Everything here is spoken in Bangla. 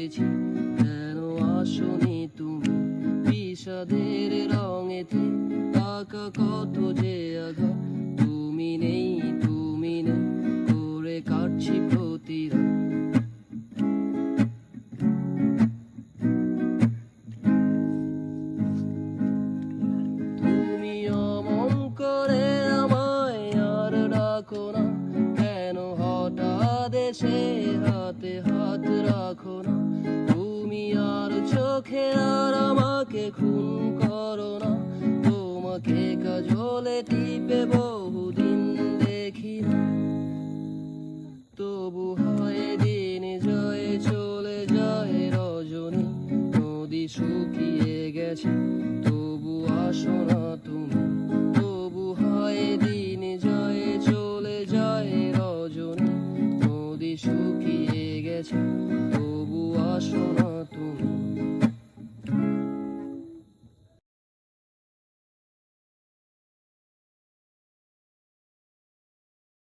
ডেকেছি, কেন আসনি তুমি? বিষাদের রঙেতে আঁকা কত যে আঘাত, তুমি নেই করে কাটছি প্রতিরাত। তুমি অমন করে আমায় আর ডাকো না, কেন হঠাৎ এসে হাতে হাত রাখো না? তুমি আর চোখে আর আমাকে খুন করো না, তোমাকে কাজলে টিপে বহুদিন দেখি না। তবু হয় দিন যায় চলে যায় রজনী, নদী শুকিয়ে গেছে তবু আসো না তুমি। তবু হয় দিন যায় চলে যায় রজনী, নদী শুকিয়ে গেছে তবু আসো না।